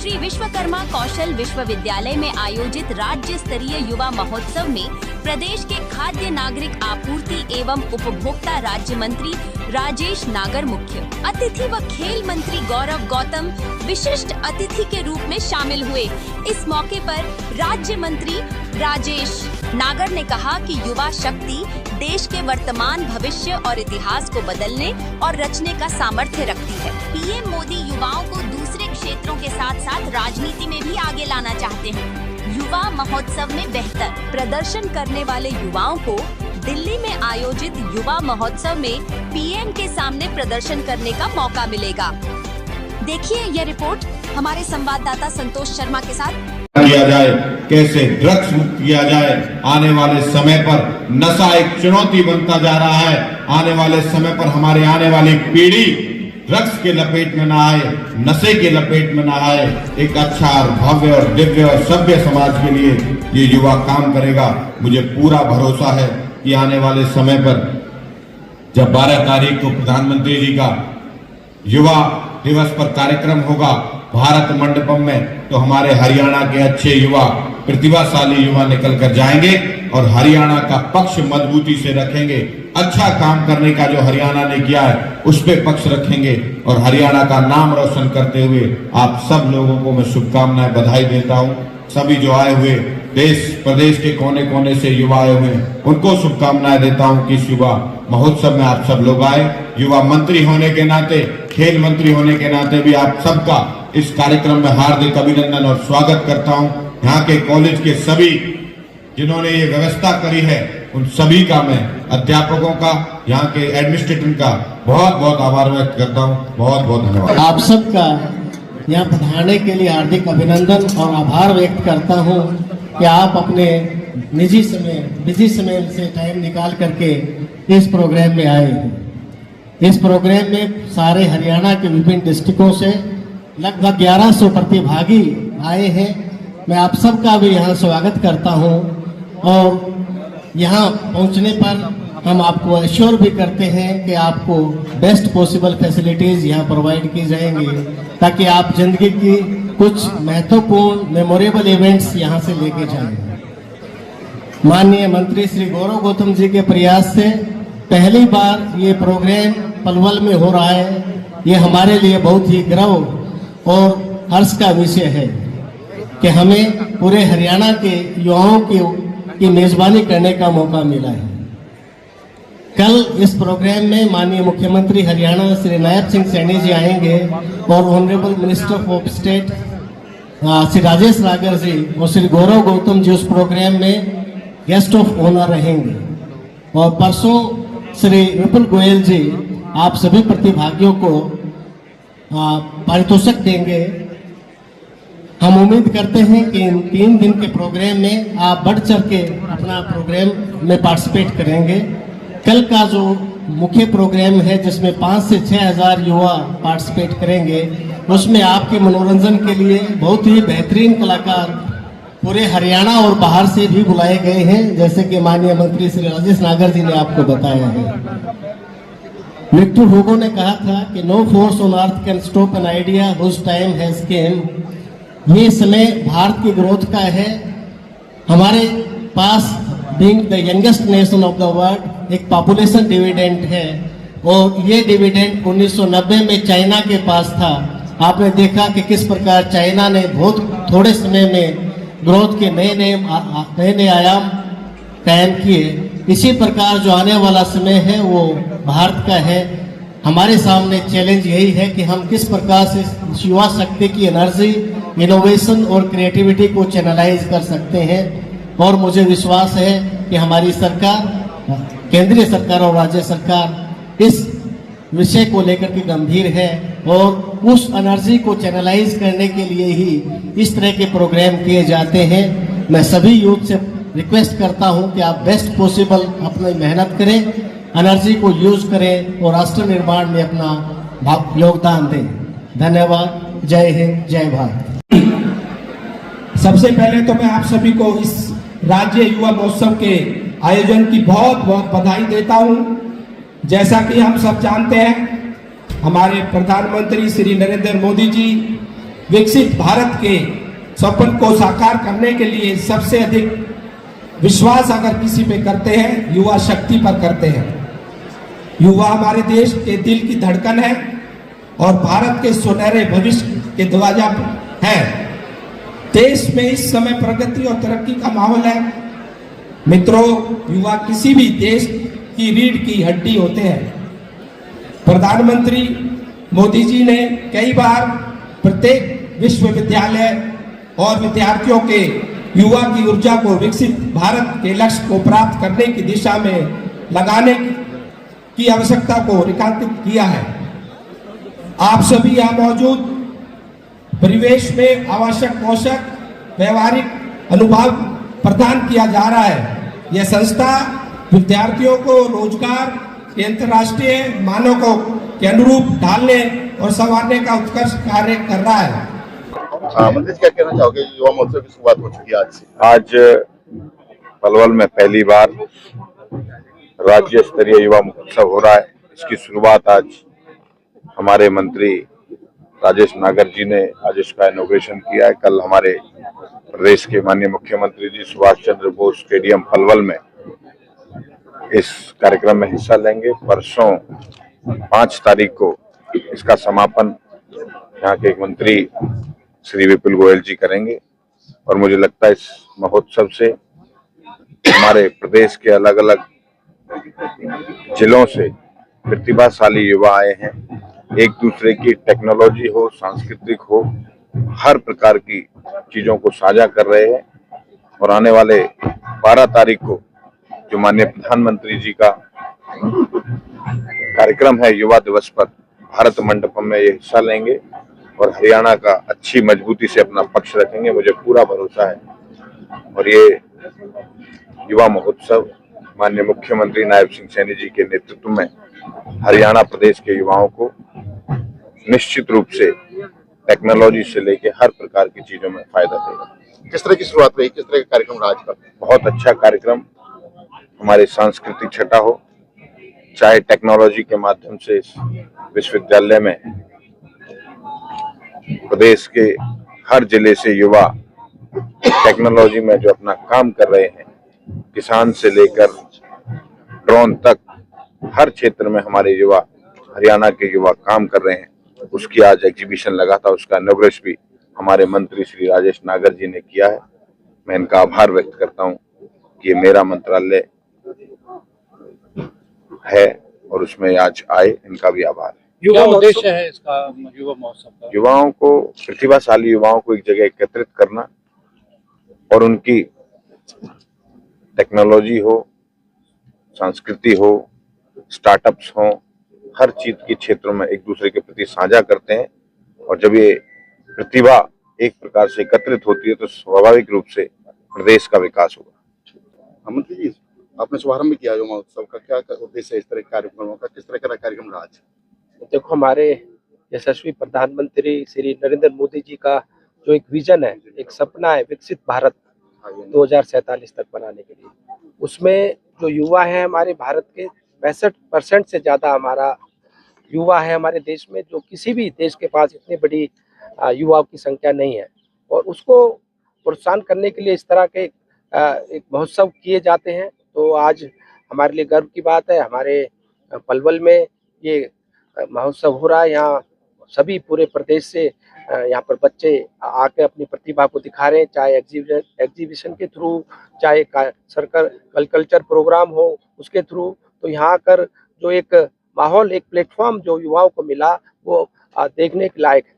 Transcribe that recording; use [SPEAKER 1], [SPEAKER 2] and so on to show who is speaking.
[SPEAKER 1] श्री विश्वकर्मा कौशल विश्वविद्यालय में आयोजित राज्य स्तरीय युवा महोत्सव में प्रदेश के खाद्य नागरिक आपूर्ति एवं उपभोक्ता राज्य मंत्री राजेश नागर मुख्य अतिथि व खेल मंत्री गौरव गौतम विशिष्ट अतिथि के रूप में शामिल हुए। इस मौके पर राज्य मंत्री राजेश नागर ने कहा कि युवा शक्ति देश के वर्तमान भविष्य और इतिहास को बदलने और रचने का सामर्थ्य रखती है। पीएम मोदी युवाओं को दूसरे क्षेत्रों के साथ साथ राजनीति में भी आगे लाना चाहते हैं। युवा महोत्सव में बेहतर प्रदर्शन करने वाले युवाओं को दिल्ली में आयोजित युवा महोत्सव में पीएम के सामने प्रदर्शन करने का मौका मिलेगा। देखिए यह रिपोर्ट हमारे संवाददाता संतोष शर्मा के साथ।
[SPEAKER 2] किया जाए, कैसे ड्रग्स मुक्त किया जाए। आने वाले समय पर नशा एक चुनौती बनता जा रहा है। आने वाले समय पर हमारे आने वाली पीढ़ी ड्रग्स के लपेट में ना आए, नशे के लपेट में ना आए। एक अच्छा और भव्य और दिव्य और सभ्य समाज के लिए ये युवा काम करेगा। मुझे पूरा भरोसा है कि आने वाले समय पर जब 12 तारीख को प्रधानमंत्री जी का युवा दिवस पर कार्यक्रम होगा भारत मंडपम में, तो हमारे हरियाणा के अच्छे युवा, प्रतिभाशाली युवा निकल कर जाएंगे और हरियाणा का पक्ष मजबूती से रखेंगे। अच्छा काम करने का जो हरियाणा ने किया है उस पे पक्ष रखेंगे और हरियाणा का नाम रोशन करते हुए आप सब लोगों को मैं शुभकामनाएं, बधाई देता हूं। सभी जो आए हुए देश प्रदेश के कोने कोने से युवा आए हुए हैं उनको शुभकामनाएं देता हूं कि इस युवा महोत्सव में आप सब लोग आए। युवा मंत्री होने के नाते, खेल मंत्री होने के नाते भी आप सबका इस कार्यक्रम में हार्दिक अभिनंदन और स्वागत करता हूं। यहाँ के कॉलेज के सभी जिन्होंने ये व्यवस्था करी है उन सभी का मैं, अध्यापकों का, यहाँ के एडमिनिस्ट्रेटर का बहुत बहुत आभार व्यक्त करता हूँ। बहुत बहुत धन्यवाद।
[SPEAKER 3] आप सबका यहाँ पधारने के लिए हार्दिक अभिनंदन और आभार व्यक्त करता हूँ कि आप अपने निजी समय, बिजी समय से टाइम निकाल करके इस प्रोग्राम में आए हैं। इस प्रोग्राम में सारे हरियाणा के विभिन्न डिस्ट्रिक्टों से लगभग 1100 प्रतिभागी आए हैं। मैं आप सबका भी यहाँ स्वागत करता हूँ और यहाँ पहुँचने पर हम आपको एश्योर भी करते हैं कि आपको बेस्ट पॉसिबल फैसिलिटीज़ यहाँ प्रोवाइड की जाएंगी ताकि आप जिंदगी की कुछ महत्वपूर्ण मेमोरेबल इवेंट्स यहाँ से लेके जाएं। माननीय मंत्री श्री गौरव गौतम जी के प्रयास से पहली बार ये प्रोग्राम पलवल में हो रहा है। ये हमारे लिए बहुत ही गर्व और हर्ष का विषय है कि हमें पूरे हरियाणा के युवाओं की मेजबानी करने का मौका मिला है। कल इस प्रोग्राम में माननीय मुख्यमंत्री हरियाणा श्री नायब सिंह सैनी जी आएंगे और honourable minister of state Shri Rajesh नागर जी और श्री गौरव गौतम जी उस प्रोग्राम में गेस्ट ऑफ ऑनर रहेंगे और परसों श्री विपुल गोयल जी आप सभी प्रतिभागियों को पारितोषिक देंगे। हम उम्मीद करते हैं कि इन 3 दिन के प्रोग्राम में आप बढ़ चढ़ के अपना प्रोग्राम में पार्टिसिपेट करेंगे। कल का जो मुख्य प्रोग्राम है जिसमें 5 से 6 हज़ार युवा पार्टिसिपेट करेंगे, उसमें आपके मनोरंजन के लिए बहुत ही बेहतरीन कलाकार पूरे हरियाणा और बाहर से भी बुलाए गए हैं, जैसे कि माननीय मंत्री श्री राजेश नागर जी ने आपको बताया है। विक्टर हुगो ने कहा था कि no force on earth can stop an idea whose time has came. ये समय भारत की ग्रोथ का है। हमारे पास being the youngest nation of the world एक पॉपुलेशन डिविडेंड है और ये डिविडेंड 1990 में चाइना के पास था। आपने देखा कि किस प्रकार चाइना ने बहुत थोड़े समय में ग्रोथ के नए नए आयाम कायम किए। इसी प्रकार जो आने वाला समय है वो भारत का है। हमारे सामने चैलेंज यही है कि हम किस प्रकार से युवा शक्ति की एनर्जी, इनोवेशन और क्रिएटिविटी को चैनलाइज कर सकते हैं। और मुझे विश्वास है कि हमारी सरकार, केंद्रीय सरकार और राज्य सरकार इस विषय को लेकर के गंभीर है और उस एनर्जी को चैनलाइज करने के लिए ही इस तरह के प्रोग्राम किए जाते हैं। मैं सभी यूथ से रिक्वेस्ट करता हूं कि आप बेस्ट पॉसिबल अपनी मेहनत करें, एनर्जी को यूज करें और राष्ट्र निर्माण में अपना योगदान दें। धन्यवाद। जय हिंद, जय भारत।
[SPEAKER 4] सबसे पहले तो मैं आप सभी को इस राज्य युवा महोत्सव के आयोजन की बहुत बहुत बधाई देता हूं। जैसा कि हम सब जानते हैं, हमारे प्रधानमंत्री श्री नरेंद्र मोदी जी विकसित भारत के सपन को साकार करने के लिए सबसे अधिक विश्वास अगर किसी पे करते हैं, युवा शक्ति पर करते हैं। युवा हमारे देश के दिल की धड़कन है और भारत के सुनहरे भविष्य के दरवाजा है। देश में इस समय प्रगति और तरक्की का माहौल है। मित्रों, युवा किसी भी देश की रीढ़ की हड्डी होते हैं। प्रधानमंत्री मोदी जी ने कई बार प्रत्येक विश्वविद्यालय और विद्यार्थियों के युवा की ऊर्जा को विकसित भारत के लक्ष्य को प्राप्त करने की दिशा में लगाने की आवश्यकता को रेखांकित किया है। आप सभी यहाँ मौजूद परिवेश में आवश्यक पोषक व्यवहारिक अनुभव प्रदान किया जा रहा है। यह संस्था विद्यार्थियों को रोजगार के अंतर्राष्ट्रीय मानकों के अनुरूप ढालने और संवारने का उत्कृष्ट कार्य कर रहा है।
[SPEAKER 5] मंत्री क्या कहना चाहोगे? युवा महोत्सव की शुरुआत हो चुकी है आज पलवल में पहली बार राज्य स्तरीय युवा महोत्सव हो रहा है। इसकी शुरुआत आज हमारे मंत्री राजेश नागर जी ने आज इसका इनॉग्रेशन किया है। कल हमारे प्रदेश के माननीय मुख्यमंत्री जी सुभाष चंद्र बोस स्टेडियम पलवल में इस कार्यक्रम में हिस्सा लेंगे। परसों 5 तारीख को इसका समापन यहाँ के एक मंत्री श्री विपुल गोयल जी करेंगे और मुझे लगता है इस महोत्सव से हमारे प्रदेश के अलग अलग जिलों से प्रतिभाशाली युवा आए हैं। एक दूसरे की टेक्नोलॉजी हो, सांस्कृतिक हो, हर प्रकार की चीजों को साझा कर रहे हैं और आने वाले 12 तारीख को जो माननीय प्रधानमंत्री जी का कार्यक्रम है युवा दिवस पर, भारत मंडपम में ये हिस्सा लेंगे और हरियाणा का अच्छी मजबूती से अपना पक्ष रखेंगे, मुझे पूरा भरोसा है। और ये युवा महोत्सव माननीय मुख्यमंत्री नायब सिंह सैनी जी के नेतृत्व में हरियाणा प्रदेश के युवाओं को निश्चित रूप से टेक्नोलॉजी से लेके हर प्रकार की चीजों में फायदा देगा।
[SPEAKER 6] किस तरह की शुरुआत रही, किस तरह का कार्यक्रम रहा आज का?
[SPEAKER 5] बहुत अच्छा कार्यक्रम। हमारे सांस्कृतिक छटा हो, चाहे टेक्नोलॉजी के माध्यम से इस विश्वविद्यालय में प्रदेश के हर जिले से युवा टेक्नोलॉजी में जो अपना काम कर रहे हैं, किसान से लेकर ड्रोन तक हर क्षेत्र में हमारे युवा, हरियाणा के युवा काम कर रहे हैं। उसकी आज एग्जीबिशन लगा था, उसका इनॉग्रेशन भी हमारे मंत्री श्री राजेश नागर जी ने किया है। मैं इनका आभार व्यक्त करता हूं कि ये मेरा मंत्रालय है और उसमें आज आए, इनका भी आभार है।
[SPEAKER 7] युवा उद्देश्य है इसका युवा महोत्सव का?
[SPEAKER 5] युवाओं को, प्रतिभाशाली युवाओं को एक जगह एकत्रित करना और उनकी टेक्नोलॉजी हो, संस्कृति हो, स्टार्टअप्स हो, हर चीज के क्षेत्रों में एक दूसरे के प्रति साझा करते हैं और जब ये प्रतिभा एक प्रकार से एकत्रित होती है तो स्वाभाविक रूप से प्रदेश का विकास होगा।
[SPEAKER 6] मंत्री जी, आपने शुभारंभ किया युवा महोत्सव का, क्या उद्देश्य है इस तरह के कार्यक्रमों का? किस तरह का कार्यक्रम रहा आज?
[SPEAKER 8] देखो, हमारे यशस्वी प्रधानमंत्री श्री नरेंद्र मोदी जी का जो एक विजन है, एक सपना है विकसित भारत 2047 तक बनाने के लिए, उसमें जो युवा है हमारे भारत के 65% से ज्यादा हमारा युवा है हमारे देश में, जो किसी भी देश के पास इतनी बड़ी युवाओं की संख्या नहीं है। और उसको प्रोत्साहन करने के लिए इस तरह के एक महोत्सव किए जाते हैं। तो आज हमारे लिए गर्व की बात है, हमारे पलवल में ये महोत्सव हो रहा है। यहाँ सभी पूरे प्रदेश से यहाँ पर बच्चे आके अपनी प्रतिभा को दिखा रहे हैं, चाहे एग्जीबिशन के थ्रू, चाहे सर्कल कल्चर प्रोग्राम हो उसके थ्रू। तो यहाँ आकर जो एक माहौल, एक प्लेटफॉर्म जो युवाओं को मिला, वो देखने के लायक है।